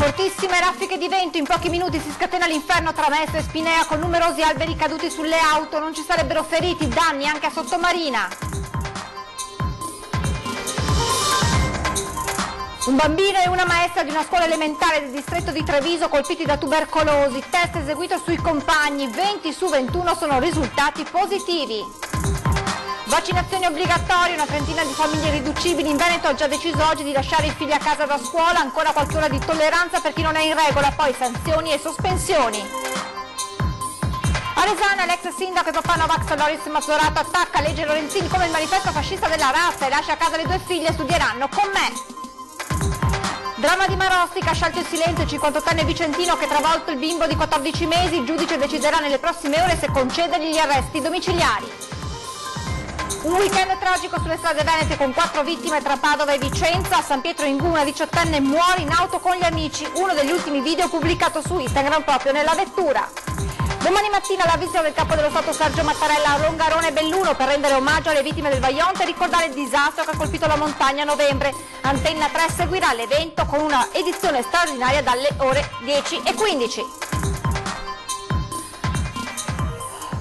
Fortissime raffiche di vento, in pochi minuti si scatena l'inferno tra Mestre e Spinea con numerosi alberi caduti sulle auto, non ci sarebbero feriti, danni anche a Sottomarina. Un bambino e una maestra di una scuola elementare del distretto di Treviso colpiti da tubercolosi, test eseguito sui compagni, 20 su 21 sono risultati positivi. Vaccinazioni obbligatorie, una trentina di famiglie riducibili in Veneto ha già deciso oggi di lasciare i figli a casa da scuola, ancora qualche ora di tolleranza per chi non è in regola, poi sanzioni e sospensioni. A Resana l'ex sindaco e papà Novax Loris Mazzorato attacca legge Lorenzini come il manifesto fascista della razza e lascia a casa le 2 figlie, studieranno con me. Dramma di Marostica, ha scelto il silenzio il 58enne vicentino che travolto il bimbo di 14 mesi, il giudice deciderà nelle prossime ore se concedergli gli arresti domiciliari. Un weekend tragico sulle strade venete con 4 vittime tra Padova e Vicenza. A San Pietro in Gu una 18enne muore in auto con gli amici, uno degli ultimi video pubblicato su Instagram proprio nella vettura. Domani mattina la visita del capo dello Stato Sergio Mattarella a Longarone e Belluno per rendere omaggio alle vittime del Vajont e ricordare il disastro che ha colpito la montagna a novembre. Antenna 3 seguirà l'evento con una edizione straordinaria dalle ore 10:15.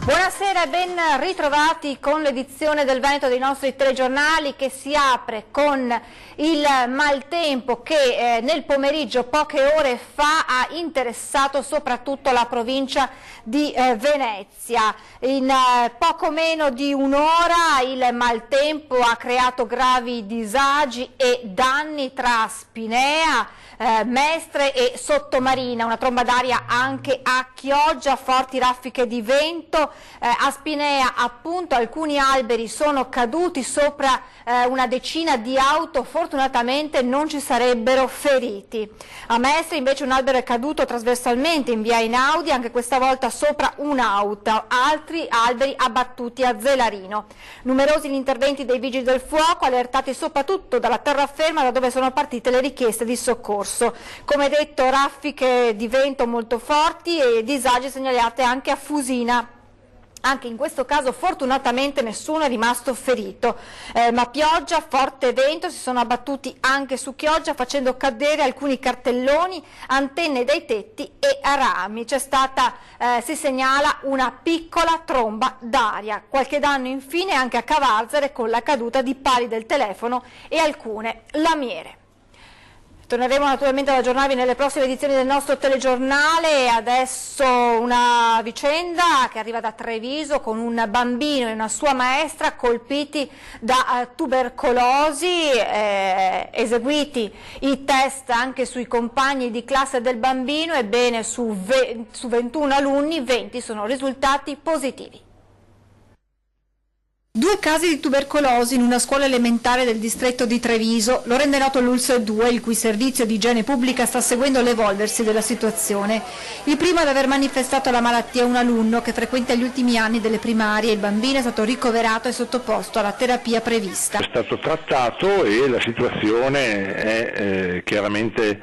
Buonasera e ben ritrovati con l'edizione del Veneto dei nostri telegiornali che si apre con il maltempo che nel pomeriggio poche ore fa ha interessato soprattutto la provincia di Venezia. In poco meno di un'ora il maltempo ha creato gravi disagi e danni tra Spinea, Mestre e Sottomarina, una tromba d'aria anche a Chioggia, forti raffiche di vento. A Spinea appunto alcuni alberi sono caduti sopra una decina di auto, fortunatamente non ci sarebbero feriti. A Mestre invece un albero è caduto trasversalmente in via Einaudi, anche questa volta sopra un'auto, altri alberi abbattuti a Zelarino. Numerosi gli interventi dei vigili del fuoco, allertati soprattutto dalla terraferma da dove sono partite le richieste di soccorso. Come detto, raffiche di vento molto forti e disagi segnalate anche a Fusina. Anche in questo caso fortunatamente nessuno è rimasto ferito, ma pioggia, forte vento si sono abbattuti anche su Chioggia facendo cadere alcuni cartelloni, antenne dai tetti e rami. C'è stata, si segnala, una piccola tromba d'aria. Qualche danno infine anche a Cavarzere con la caduta di pali del telefono e alcune lamiere. Torneremo naturalmente ad aggiornarvi nelle prossime edizioni del nostro telegiornale. Adesso una vicenda che arriva da Treviso con un bambino e una sua maestra colpiti da tubercolosi, eseguiti i test anche sui compagni di classe del bambino, ebbene su 21 alunni 20 sono risultati positivi. 2 casi di tubercolosi in una scuola elementare del distretto di Treviso, lo rende noto l'ULSS 2, il cui servizio di igiene pubblica sta seguendo l'evolversi della situazione. Il primo ad aver manifestato la malattia è un alunno che frequenta gli ultimi anni delle primarie. Il bambino è stato ricoverato e sottoposto alla terapia prevista. È stato trattato e la situazione è chiaramente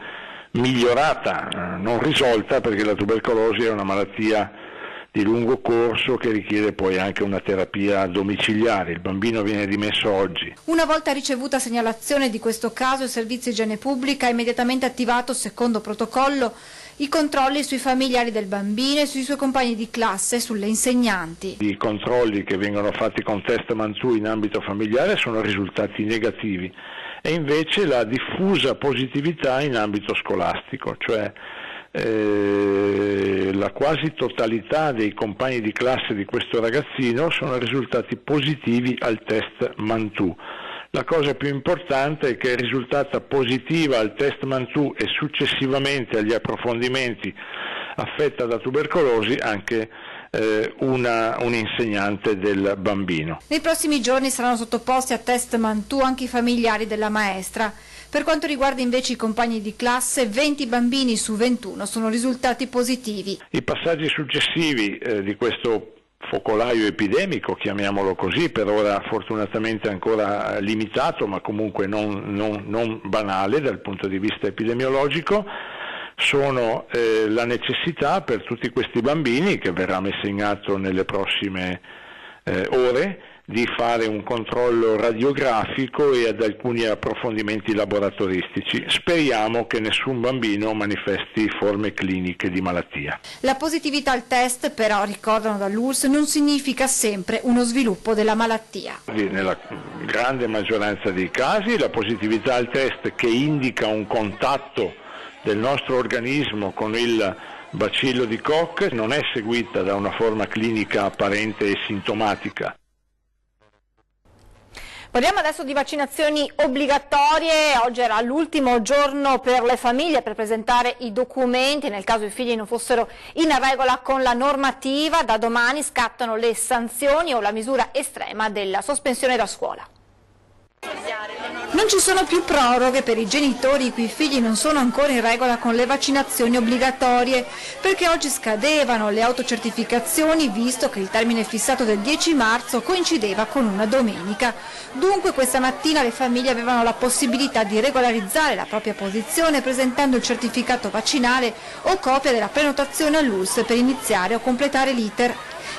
migliorata, non risolta, perché la tubercolosi è una malattia di lungo corso che richiede poi anche una terapia domiciliare. Il bambino viene dimesso oggi. Una volta ricevuta segnalazione di questo caso, il servizio igiene pubblica ha immediatamente attivato, secondo protocollo, i controlli sui familiari del bambino e sui suoi compagni di classe e sulle insegnanti. I controlli che vengono fatti con test Mantoux in ambito familiare sono risultati negativi e invece la diffusa positività in ambito scolastico, cioè la quasi totalità dei compagni di classe di questo ragazzino sono risultati positivi al test Mantoux. La cosa più importante è che è risultata positiva al test Mantoux e successivamente agli approfondimenti affetta da tubercolosi anche un insegnante del bambino. Nei prossimi giorni saranno sottoposti a test Mantoux anche i familiari della maestra. Per quanto riguarda invece i compagni di classe, 20 bambini su 21 sono risultati positivi. I passaggi successivi di questo focolaio epidemico, chiamiamolo così, per ora fortunatamente ancora limitato, ma comunque non banale dal punto di vista epidemiologico, sono la necessità per tutti questi bambini, che verrà messo in atto nelle prossime ore, di fare un controllo radiografico e ad alcuni approfondimenti laboratoristici. Speriamo che nessun bambino manifesti forme cliniche di malattia. La positività al test, però, ricordano dall'ULSS, non significa sempre uno sviluppo della malattia. Nella grande maggioranza dei casi la positività al test, che indica un contatto del nostro organismo con il bacillo di Koch, non è seguita da una forma clinica apparente e sintomatica. Parliamo adesso di vaccinazioni obbligatorie. Oggi era l'ultimo giorno per le famiglie per presentare i documenti nel caso i figli non fossero in regola con la normativa. Da domani scattano le sanzioni o la misura estrema della sospensione da scuola. Non ci sono più proroghe per i genitori i cui figli non sono ancora in regola con le vaccinazioni obbligatorie, perché oggi scadevano le autocertificazioni visto che il termine fissato del 10 marzo coincideva con una domenica. Dunque questa mattina le famiglie avevano la possibilità di regolarizzare la propria posizione presentando il certificato vaccinale o copia della prenotazione all'ULSS per iniziare o completare l'iter.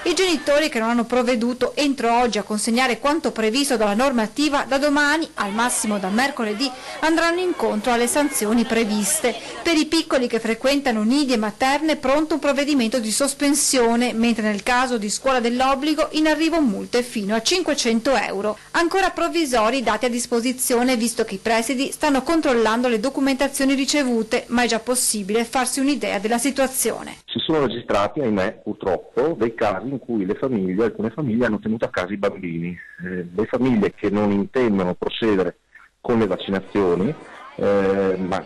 I genitori che non hanno provveduto entro oggi a consegnare quanto previsto dalla normativa, da domani, al massimo da mercoledì, andranno incontro alle sanzioni previste. Per i piccoli che frequentano nidi e materne è pronto un provvedimento di sospensione, mentre nel caso di scuola dell'obbligo in arrivo multe fino a 500 €. Ancora provvisori dati a disposizione visto che i presidi stanno controllando le documentazioni ricevute, ma è già possibile farsi un'idea della situazione. Si sono registrati, ahimè, purtroppo, dei casi in cui alcune famiglie hanno tenuto a casa i bambini. Le famiglie che non intendono procedere con le vaccinazioni, ma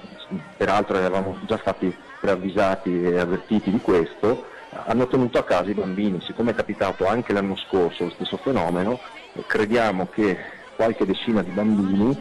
peraltro eravamo già stati preavvisati e avvertiti di questo, hanno tenuto a casa i bambini. Siccome è capitato anche l'anno scorso lo stesso fenomeno, crediamo che qualche decina di bambini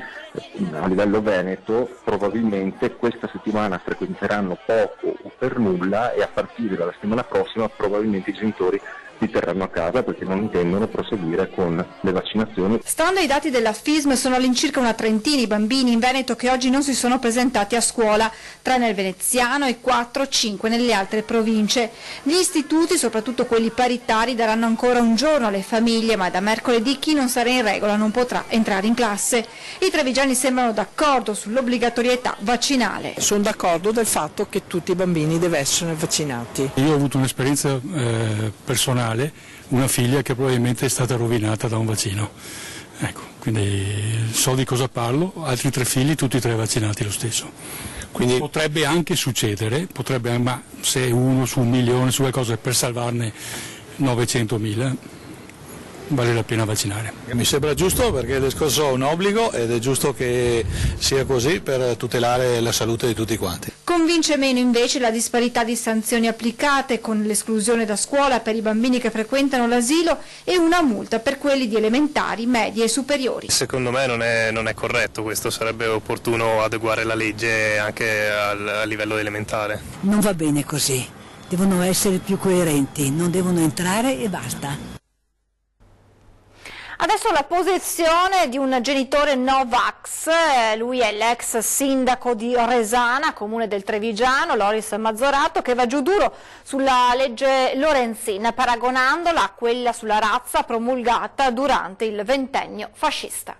a livello veneto probabilmente questa settimana frequenteranno poco o per nulla e a partire dalla settimana prossima probabilmente i genitori li terranno a casa perché non intendono proseguire con le vaccinazioni. Stando ai dati della FISM sono all'incirca una trentina i bambini in Veneto che oggi non si sono presentati a scuola, 3 nel veneziano e 4-5 nelle altre province. Gli istituti, soprattutto quelli paritari, daranno ancora un giorno alle famiglie, ma da mercoledì chi non sarà in regola non potrà entrare in classe. I trevigiani sembrano d'accordo sull'obbligatorietà vaccinale. Sono d'accordo del fatto che tutti i bambini devono essere vaccinati. Io ho avuto un'esperienza personale, una figlia che probabilmente è stata rovinata da un vaccino. Ecco, quindi so di cosa parlo, altri 3 figli, tutti e 3 vaccinati lo stesso. Quindi potrebbe anche succedere, ma se uno su 1 milione, su qualcosa per salvarne 900.000, vale la pena vaccinare. Mi sembra giusto perché il discorso è un obbligo ed è giusto che sia così per tutelare la salute di tutti quanti. Convince meno invece la disparità di sanzioni applicate con l'esclusione da scuola per i bambini che frequentano l'asilo e una multa per quelli di elementari, medie e superiori. Secondo me non è corretto questo, sarebbe opportuno adeguare la legge anche a livello elementare. Non va bene così, devono essere più coerenti, non devono entrare e basta. Adesso la posizione di un genitore Novax, lui è l'ex sindaco di Resana, comune del Trevigiano, Loris Mazzorato, che va giù duro sulla legge Lorenzin, paragonandola a quella sulla razza promulgata durante il ventennio fascista.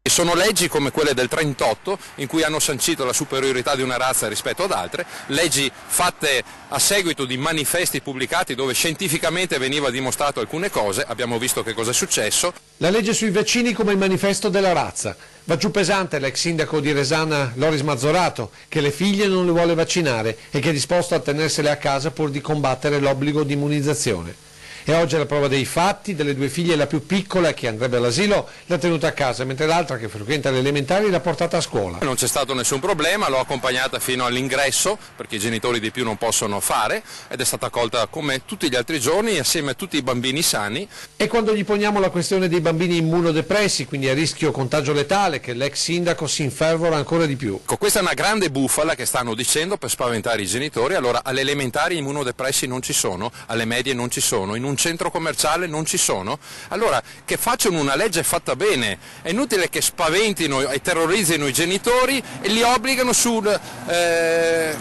Sono leggi come quelle del 38 in cui hanno sancito la superiorità di una razza rispetto ad altre, leggi fatte a seguito di manifesti pubblicati dove scientificamente veniva dimostrato alcune cose, abbiamo visto che cosa è successo. La legge sui vaccini come il manifesto della razza. Va giù pesante l'ex sindaco di Resana Loris Mazzorato, che le figlie non le vuole vaccinare e che è disposto a tenersele a casa pur di combattere l'obbligo di immunizzazione. E oggi è la prova dei fatti, delle 2 figlie, la più piccola che andrebbe all'asilo l'ha tenuta a casa, mentre l'altra che frequenta le elementari l'ha portata a scuola. Non c'è stato nessun problema, l'ho accompagnata fino all'ingresso perché i genitori di più non possono fare ed è stata accolta come tutti gli altri giorni assieme a tutti i bambini sani. E quando gli poniamo la questione dei bambini immunodepressi, quindi a rischio contagio letale, che l'ex sindaco si infervora ancora di più. Questa è una grande bufala che stanno dicendo per spaventare i genitori. Allora alle elementari immunodepressi non ci sono, alle medie non ci sono, in un centro commerciale non ci sono, allora che facciano una legge fatta bene, è inutile che spaventino e terrorizzino i genitori e li obbligano su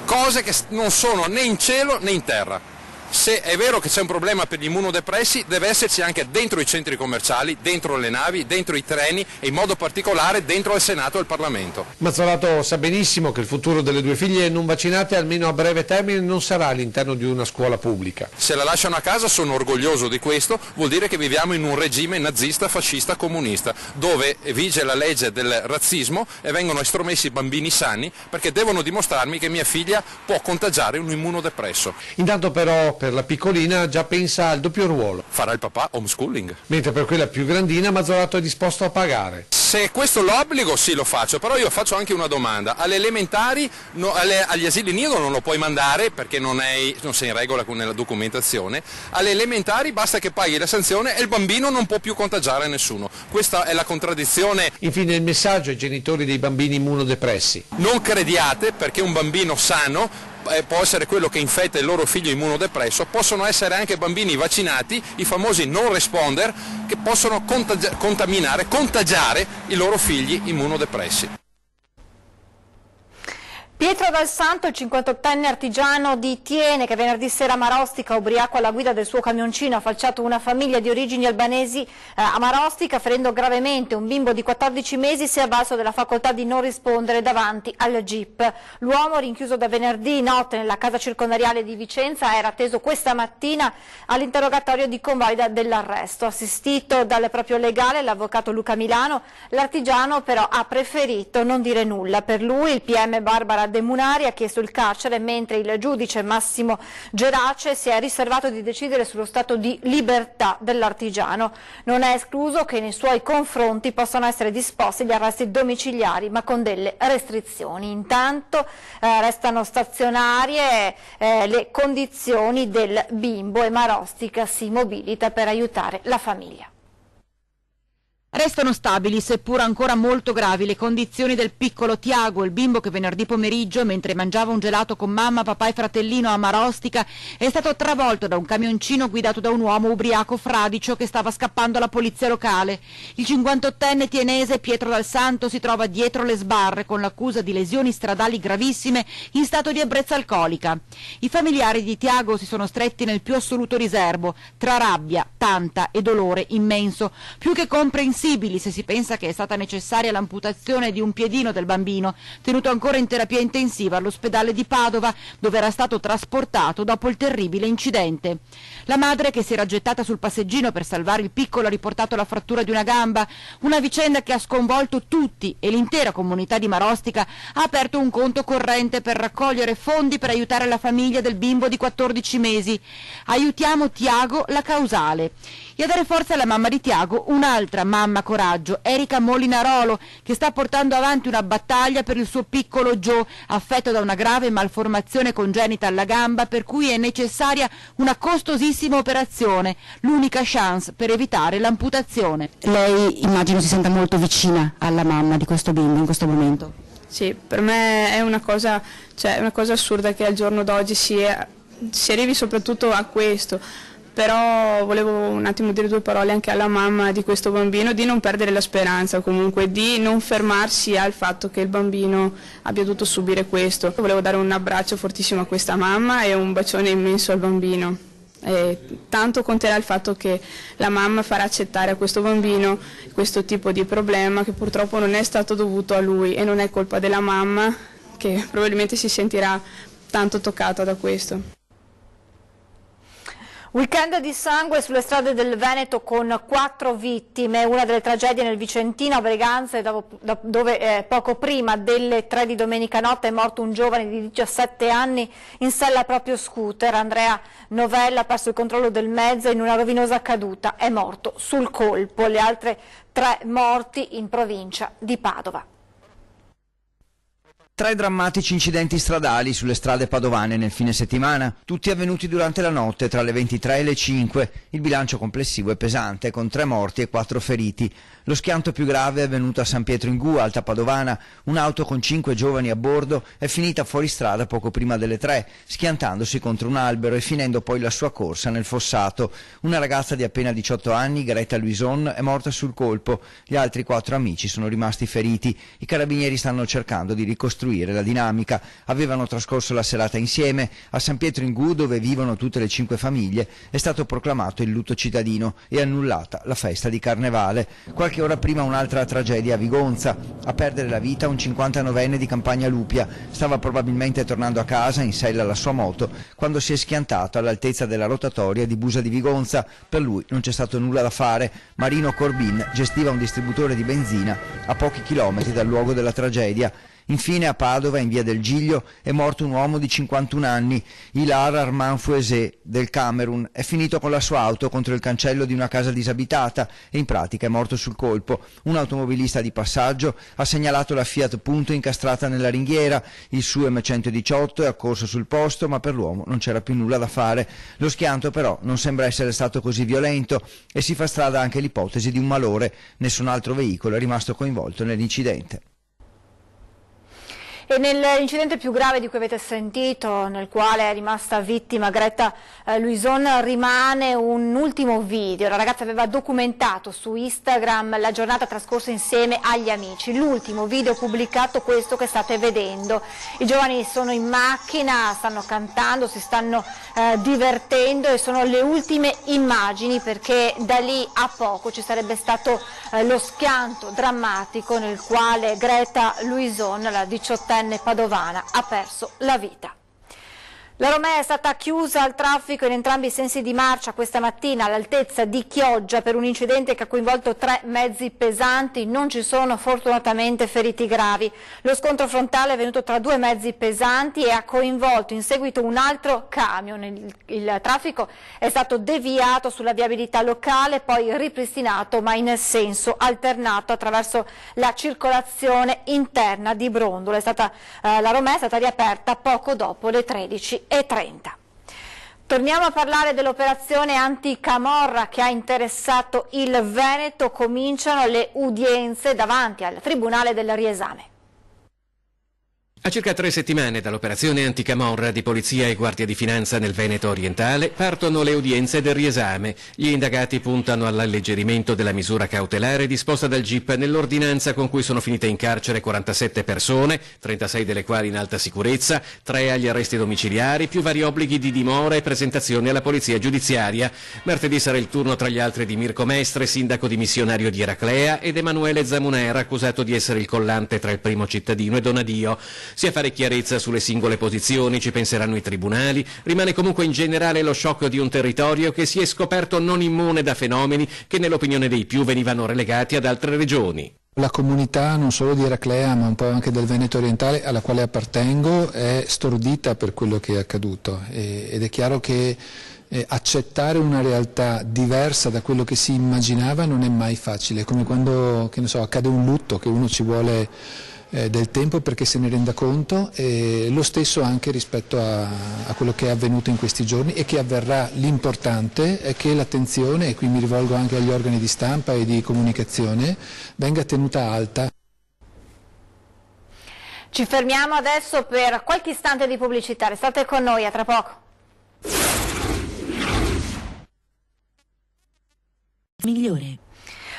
cose che non sono né in cielo né in terra. se è vero che c'è un problema per gli immunodepressi, deve esserci anche dentro i centri commerciali, dentro le navi, dentro i treni e in modo particolare dentro il Senato e il Parlamento. Mazzorato sa benissimo che il futuro delle due figlie non vaccinate, almeno a breve termine, non sarà all'interno di una scuola pubblica. Se la lasciano a casa, sono orgoglioso di questo, vuol dire che viviamo in un regime nazista, fascista, comunista, dove vige la legge del razzismo e vengono estromessi bambini sani perché devono dimostrarmi che mia figlia può contagiare un immunodepresso. Intanto però per la piccolina già pensa al doppio ruolo. Farà il papà homeschooling. Mentre per quella più grandina Mazzorato è disposto a pagare. Se questo l'obbligo sì lo faccio, però io faccio anche una domanda. Alle elementari, agli asili nido non lo puoi mandare perché non sei in regola con la documentazione. Alle elementari basta che paghi la sanzione e il bambino non può più contagiare nessuno. Questa è la contraddizione. Infine il messaggio ai genitori dei bambini immunodepressi. Non crediate perché un bambino sano può essere quello che infetta il loro figlio immunodepresso, possono essere anche bambini vaccinati, i famosi non responder, che possono contagiare i loro figli immunodepressi. Pietro Dal Santo, il 58enne artigiano di Tiene, che venerdì sera a Marostica, ubriaco alla guida del suo camioncino, ha falciato una famiglia di origini albanesi a Marostica, ferendo gravemente un bimbo di 14 mesi, si è avvalso della facoltà di non rispondere davanti al GIP. L'uomo, rinchiuso da venerdì notte nella casa circondariale di Vicenza, era atteso questa mattina all'interrogatorio di convalida dell'arresto. Assistito dal proprio legale, l'avvocato Luca Milano, l'artigiano però ha preferito non dire nulla. Per lui il PM Barbara De Munari ha chiesto il carcere, mentre il giudice Massimo Gerace si è riservato di decidere sullo stato di libertà dell'artigiano. Non è escluso che nei suoi confronti possano essere disposti gli arresti domiciliari, ma con delle restrizioni. Intanto restano stazionarie le condizioni del bimbo e Marostica si mobilita per aiutare la famiglia. Restano stabili, seppur ancora molto gravi, le condizioni del piccolo Tiago, il bimbo che venerdì pomeriggio, mentre mangiava un gelato con mamma, papà e fratellino a Marostica, è stato travolto da un camioncino guidato da un uomo ubriaco fradicio che stava scappando alla polizia locale. Il 58enne tienese Pietro Dal Santo si trova dietro le sbarre con l'accusa di lesioni stradali gravissime in stato di ebbrezza alcolica. I familiari di Tiago si sono stretti nel più assoluto riservo, tra rabbia, tanta e dolore immenso, più che comprensibile se si pensa che è stata necessaria l'amputazione di un piedino del bambino, tenuto ancora in terapia intensiva all'ospedale di Padova, dove era stato trasportato dopo il terribile incidente. La madre, che si era gettata sul passeggino per salvare il piccolo, ha riportato la frattura di una gamba, una vicenda che ha sconvolto tutti, e l'intera comunità di Marostica ha aperto un conto corrente per raccogliere fondi per aiutare la famiglia del bimbo di 14 mesi. Aiutiamo Tiago, la causale. E a dare forza alla mamma di Tiago, un'altra mamma coraggio, Erika Molinarolo, che sta portando avanti una battaglia per il suo piccolo Joe, affetto da una grave malformazione congenita alla gamba, per cui è necessaria una costosissima operazione, l'unica chance per evitare l'amputazione. Lei immagino si senta molto vicina alla mamma di questo bimbo in questo momento. Sì, per me è una cosa assurda che al giorno d'oggi si arrivi soprattutto a questo. Però volevo un attimo dire due parole anche alla mamma di questo bambino, di non perdere la speranza, comunque di non fermarsi al fatto che il bambino abbia dovuto subire questo. Volevo dare un abbraccio fortissimo a questa mamma e un bacione immenso al bambino. Tanto conterà il fatto che la mamma farà accettare a questo bambino questo tipo di problema che purtroppo non è stato dovuto a lui e non è colpa della mamma, che probabilmente si sentirà tanto toccata da questo. Weekend di sangue sulle strade del Veneto con 4 vittime, una delle tragedie nel Vicentino a Breganze, dove poco prima delle 3 di domenica notte è morto un giovane di 17 anni in sella al proprio scooter. Andrea Novella ha perso il controllo del mezzo in una rovinosa caduta, è morto sul colpo. Le altre 3 morti in provincia di Padova. 3 drammatici incidenti stradali sulle strade padovane nel fine settimana, tutti avvenuti durante la notte tra le 23 e le 5. Il bilancio complessivo è pesante, con 3 morti e 4 feriti. Lo schianto più grave è avvenuto a San Pietro in Gu, Alta Padovana. Un'auto con 5 giovani a bordo è finita fuori strada poco prima delle 3, schiantandosi contro un albero e finendo poi la sua corsa nel fossato. Una ragazza di appena 18 anni, Greta Luison, è morta sul colpo. Gli altri 4 amici sono rimasti feriti. I carabinieri stanno cercando di ricostruire ricostruire la dinamica. Avevano trascorso la serata insieme. A San Pietro in Gu, dove vivono tutte le 5 famiglie, è stato proclamato il lutto cittadino e annullata la festa di Carnevale. Qualche ora prima un'altra tragedia a Vigonza. A perdere la vita un 59enne di Campagna Lupia. Stava probabilmente tornando a casa in sella alla sua moto quando si è schiantato all'altezza della rotatoria di Busa di Vigonza. Per lui non c'è stato nulla da fare. Marino Corbin gestiva un distributore di benzina a pochi chilometri dal luogo della tragedia. Infine a Padova, in via del Giglio, è morto un uomo di 51 anni, Ilar Armand Fouezé, del Camerun. È finito con la sua auto contro il cancello di una casa disabitata e in pratica è morto sul colpo. Un automobilista di passaggio ha segnalato la Fiat Punto incastrata nella ringhiera. Il suo M118 è accorso sul posto, ma per l'uomo non c'era più nulla da fare. Lo schianto però non sembra essere stato così violento e si fa strada anche l'ipotesi di un malore. Nessun altro veicolo è rimasto coinvolto nell'incidente. E nell'incidente più grave di cui avete sentito, nel quale è rimasta vittima Greta Luison, rimane un ultimo video. La ragazza aveva documentato su Instagram la giornata trascorsa insieme agli amici. L'ultimo video pubblicato, questo che state vedendo. I giovani sono in macchina, stanno cantando, si stanno divertendo e sono le ultime immagini, perché da lì a poco ci sarebbe stato lo schianto drammatico nel quale Greta Luison, la 18enne padovana, ha perso la vita. La Romea è stata chiusa al traffico in entrambi i sensi di marcia questa mattina all'altezza di Chioggia per un incidente che ha coinvolto 3 mezzi pesanti. Non ci sono fortunatamente feriti gravi. Lo scontro frontale è venuto tra 2 mezzi pesanti e ha coinvolto in seguito un altro camion. Il traffico è stato deviato sulla viabilità locale, poi ripristinato ma in senso alternato attraverso la circolazione interna di Brondola. La Romea è stata riaperta poco dopo le 13:30. Torniamo a parlare dell'operazione anticamorra che ha interessato il Veneto. Cominciano le udienze davanti al Tribunale del Riesame. A circa 3 settimane dall'operazione anticamorra di Polizia e Guardia di Finanza nel Veneto orientale partono le udienze del riesame. Gli indagati puntano all'alleggerimento della misura cautelare disposta dal GIP nell'ordinanza con cui sono finite in carcere 47 persone, 36 delle quali in alta sicurezza, 3 agli arresti domiciliari, più vari obblighi di dimora e presentazione alla polizia giudiziaria. Martedì sarà il turno tra gli altri di Mirko Mestre, sindaco dimissionario di Eraclea, ed Emanuele Zamunera, accusato di essere il collante tra il primo cittadino e Donadio. Sia fare chiarezza sulle singole posizioni, ci penseranno i tribunali. Rimane comunque in generale lo shock di un territorio che si è scoperto non immune da fenomeni che nell'opinione dei più venivano relegati ad altre regioni. La comunità non solo di Eraclea ma un po' anche del Veneto orientale, alla quale appartengo, è stordita per quello che è accaduto ed è chiaro che accettare una realtà diversa da quello che si immaginava non è mai facile, come quando, che ne so, accade un lutto che uno ci vuole del tempo perché se ne renda conto, e lo stesso anche rispetto a quello che è avvenuto in questi giorni e che avverrà. L'importante è che l'attenzione, e qui mi rivolgo anche agli organi di stampa e di comunicazione, venga tenuta alta. Ci fermiamo adesso per qualche istante di pubblicità, restate con noi, a tra poco. Migliore.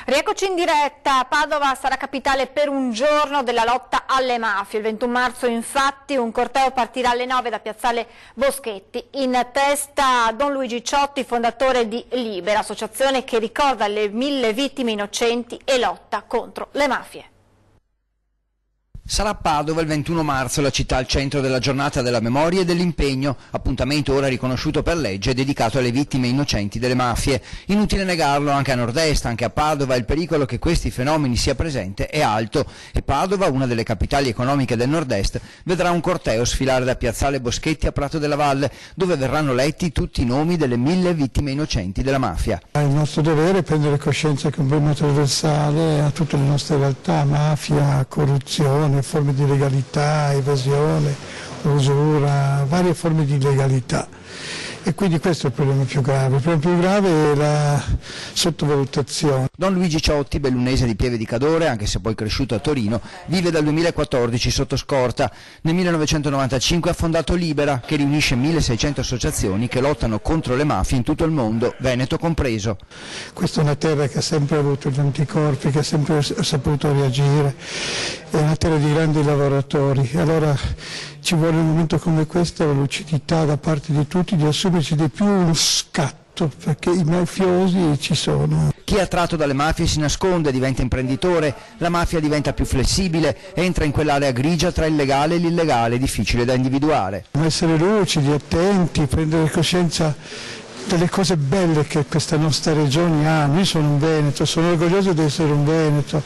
Rieccoci in diretta. Padova sarà capitale per un giorno della lotta alle mafie. Il 21 marzo infatti un corteo partirà alle 9 da Piazzale Boschetti. In testa Don Luigi Ciotti, fondatore di Libera, associazione che ricorda le 1000 vittime innocenti e lotta contro le mafie. Sarà Padova il 21 marzo, la città al centro della giornata della memoria e dell'impegno, appuntamento ora riconosciuto per legge dedicato alle vittime innocenti delle mafie. Inutile negarlo, anche a nord-est, anche a Padova, il pericolo che questi fenomeni sia presente è alto e Padova, una delle capitali economiche del nord-est, vedrà un corteo sfilare da Piazzale Boschetti a Prato della Valle, dove verranno letti tutti i nomi delle 1000 vittime innocenti della mafia. Il nostro dovere è prendere coscienza che è un problema trasversale a tutte le nostre realtà, mafia, corruzione, forme di illegalità, evasione, usura, varie forme di illegalità. E quindi questo è il problema più grave. Il problema più grave è la sottovalutazione. Don Luigi Ciotti, bellunese di Pieve di Cadore, anche se poi cresciuto a Torino, vive dal 2014 sotto scorta. Nel 1995 ha fondato Libera, che riunisce 1600 associazioni che lottano contro le mafie in tutto il mondo, Veneto compreso. Questa è una terra che ha sempre avuto gli anticorpi, che ha sempre saputo reagire, è una terra di grandi lavoratori. Allora ci vuole in un momento come questo la lucidità da parte di tutti di assumerci di più uno scatto, perché i mafiosi ci sono. Chi è attratto dalle mafie si nasconde, diventa imprenditore, la mafia diventa più flessibile, entra in quell'area grigia tra il legale e l'illegale, difficile da individuare. Ma essere lucidi, attenti, prendere coscienza delle cose belle che questa nostra regione ha. Io sono un veneto, sono orgoglioso di essere un veneto.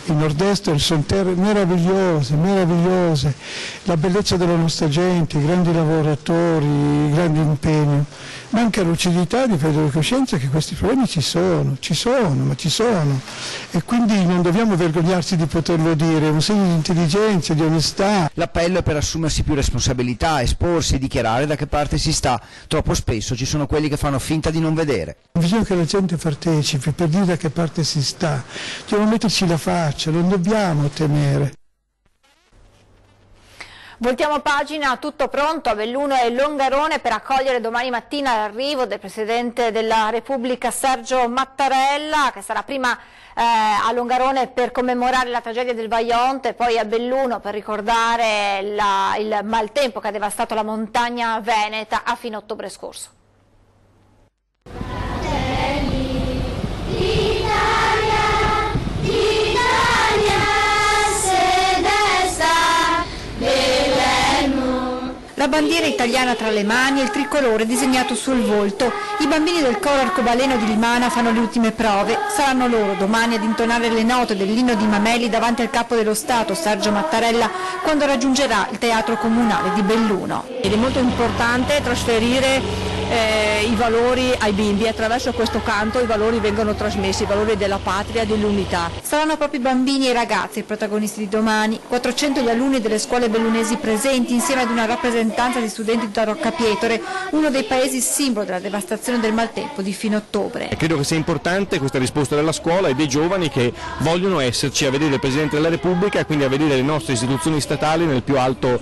Il nord-est sono terre meravigliose, meravigliose, la bellezza della nostra gente, i grandi lavoratori, il grande impegno. Manca lucidità di prendere coscienza che questi problemi ci sono, ma ci sono. E quindi non dobbiamo vergognarci di poterlo dire, è un segno di intelligenza, di onestà. L'appello è per assumersi più responsabilità, esporsi, dichiarare da che parte si sta. Troppo spesso ci sono quelli che fanno finta di non vedere. Bisogna che la gente partecipi per dire da che parte si sta, dobbiamo metterci la faccia, non dobbiamo temere. Voltiamo pagina, tutto pronto a Belluno e Longarone per accogliere domani mattina l'arrivo del Presidente della Repubblica Sergio Mattarella, che sarà prima a Longarone per commemorare la tragedia del Vajont e poi a Belluno per ricordare il maltempo che ha devastato la montagna veneta a fine ottobre scorso. La bandiera italiana tra le mani e il tricolore disegnato sul volto. I bambini del coro arcobaleno di Limana fanno le ultime prove. Saranno loro domani ad intonare le note dell'inno di Mameli davanti al capo dello Stato, Sergio Mattarella, quando raggiungerà il Teatro Comunale di Belluno. Ed è molto importante trasferire i valori ai bimbi. Attraverso questo canto i valori vengono trasmessi, i valori della patria, dell'unità. Saranno proprio i bambini e i ragazzi i protagonisti di domani. 400 gli alunni delle scuole bellunesi presenti insieme ad una rappresentanza di studenti da Roccapietore, uno dei paesi simbolo della devastazione del maltempo di fine ottobre. Credo che sia importante questa risposta della scuola e dei giovani che vogliono esserci a vedere il Presidente della Repubblica e quindi a vedere le nostre istituzioni statali nel più alto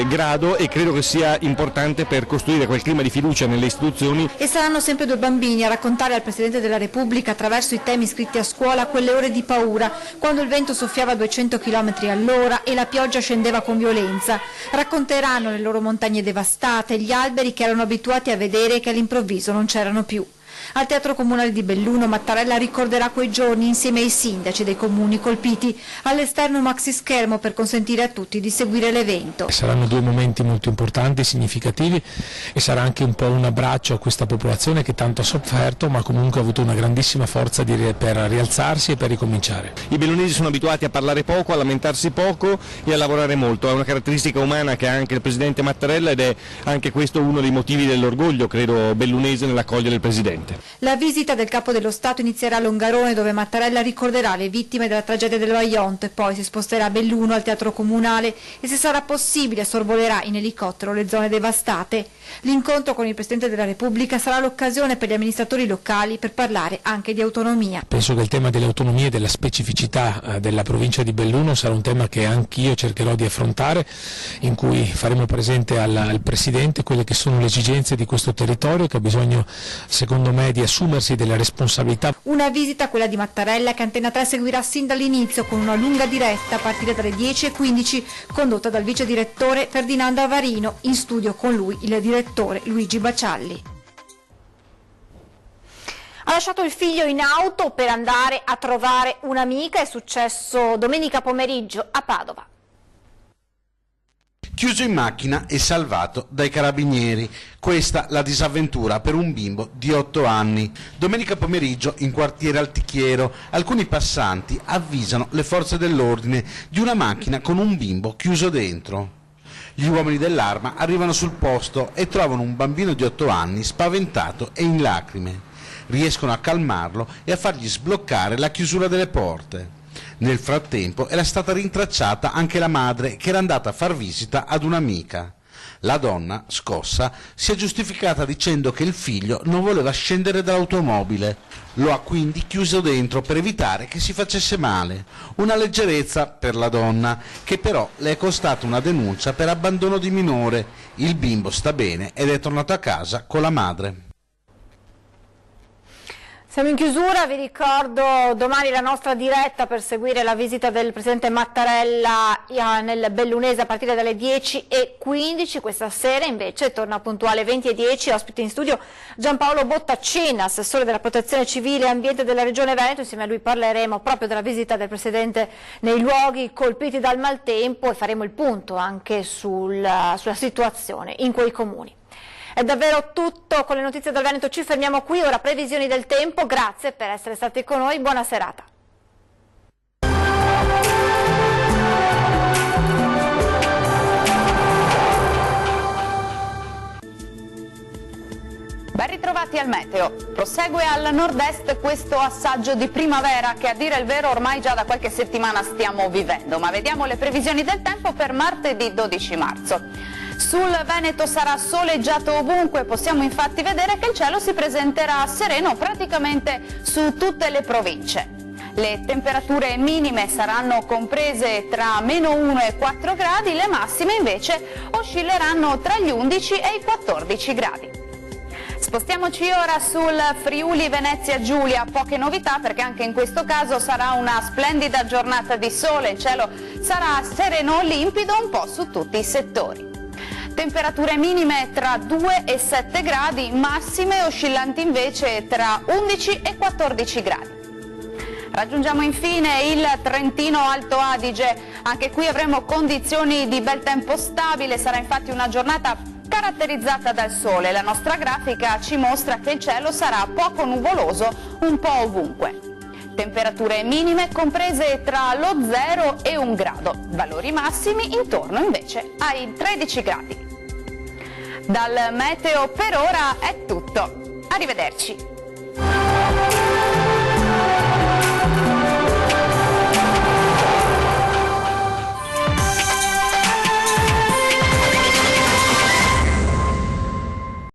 grado, e credo che sia importante per costruire quel clima di fiducia nelle istituzioni. E saranno sempre due bambini a raccontare al Presidente della Repubblica, attraverso i temi scritti a scuola, quelle ore di paura, quando il vento soffiava a 200 km all'ora e la pioggia scendeva con violenza. Racconteranno le loro montagne devastate, gli alberi che erano abituati a vedere e che all'improvviso non c'erano più. Al Teatro Comunale di Belluno Mattarella ricorderà quei giorni insieme ai sindaci dei comuni colpiti. All'esterno un maxi schermo per consentire a tutti di seguire l'evento. Saranno due momenti molto importanti, significativi, e sarà anche un po' un abbraccio a questa popolazione che tanto ha sofferto, ma comunque ha avuto una grandissima forza per rialzarsi e per ricominciare. I bellunesi sono abituati a parlare poco, a lamentarsi poco e a lavorare molto. È una caratteristica umana che ha anche il Presidente Mattarella, ed è anche questo uno dei motivi dell'orgoglio, credo, bellunese nell'accogliere il Presidente. La visita del Capo dello Stato inizierà a Longarone, dove Mattarella ricorderà le vittime della tragedia del Vajont, e poi si sposterà a Belluno al Teatro Comunale e, se sarà possibile, sorvolerà in elicottero le zone devastate. L'incontro con il Presidente della Repubblica sarà l'occasione per gli amministratori locali per parlare anche di autonomia. Penso che il tema dell'autonomia e della specificità della provincia di Belluno sarà un tema che anch'io cercherò di affrontare, in cui faremo presente al Presidente quelle che sono le esigenze di questo territorio, che ha bisogno, secondo me, di assumersi delle responsabilità. Una visita, quella di Mattarella, che Antena 3 seguirà sin dall'inizio con una lunga diretta a partire dalle 10:15, condotta dal vice direttore Ferdinando Avarino, in studio con lui il direttore Luigi Bacialli. Ha lasciato il figlio in auto per andare a trovare un'amica, è successo domenica pomeriggio a Padova. Chiuso in macchina e salvato dai carabinieri. Questa la disavventura per un bimbo di 8 anni. Domenica pomeriggio in quartiere Altichiero alcuni passanti avvisano le forze dell'ordine di una macchina con un bimbo chiuso dentro. Gli uomini dell'Arma arrivano sul posto e trovano un bambino di 8 anni spaventato e in lacrime. Riescono a calmarlo e a fargli sbloccare la chiusura delle porte. Nel frattempo era stata rintracciata anche la madre, che era andata a far visita ad un'amica. La donna, scossa, si è giustificata dicendo che il figlio non voleva scendere dall'automobile. Lo ha quindi chiuso dentro per evitare che si facesse male. Una leggerezza per la donna, che però le è costata una denuncia per abbandono di minore. Il bimbo sta bene ed è tornato a casa con la madre. Siamo in chiusura, vi ricordo domani la nostra diretta per seguire la visita del Presidente Mattarella nel Bellunese a partire dalle 10:15. Questa sera invece torna puntuale 20:10, ospite in studio Giampaolo Bottaccina, assessore della Protezione Civile e Ambiente della Regione Veneto. Insieme a lui parleremo proprio della visita del Presidente nei luoghi colpiti dal maltempo e faremo il punto anche sulla situazione in quei comuni. È davvero tutto con le notizie del Veneto, ci fermiamo qui, ora previsioni del tempo, grazie per essere stati con noi, buona serata. Ben ritrovati al meteo. Prosegue al nord-est questo assaggio di primavera che a dire il vero ormai già da qualche settimana stiamo vivendo, ma vediamo le previsioni del tempo per martedì 12 marzo. Sul Veneto sarà soleggiato ovunque, possiamo infatti vedere che il cielo si presenterà sereno praticamente su tutte le province. Le temperature minime saranno comprese tra -1 e 4 gradi, le massime invece oscilleranno tra gli 11 e i 14 gradi. Spostiamoci ora sul Friuli Venezia Giulia, poche novità perché anche in questo caso sarà una splendida giornata di sole, il cielo sarà sereno limpido un po' su tutti i settori. Temperature minime tra 2 e 7 gradi, massime oscillanti invece tra 11 e 14 gradi. Raggiungiamo infine il Trentino Alto Adige, anche qui avremo condizioni di bel tempo stabile, sarà infatti una giornata caratterizzata dal sole. La nostra grafica ci mostra che il cielo sarà poco nuvoloso un po' ovunque. Temperature minime comprese tra lo 0 e 1 grado, valori massimi intorno invece ai 13 gradi. Dal meteo per ora è tutto, arrivederci.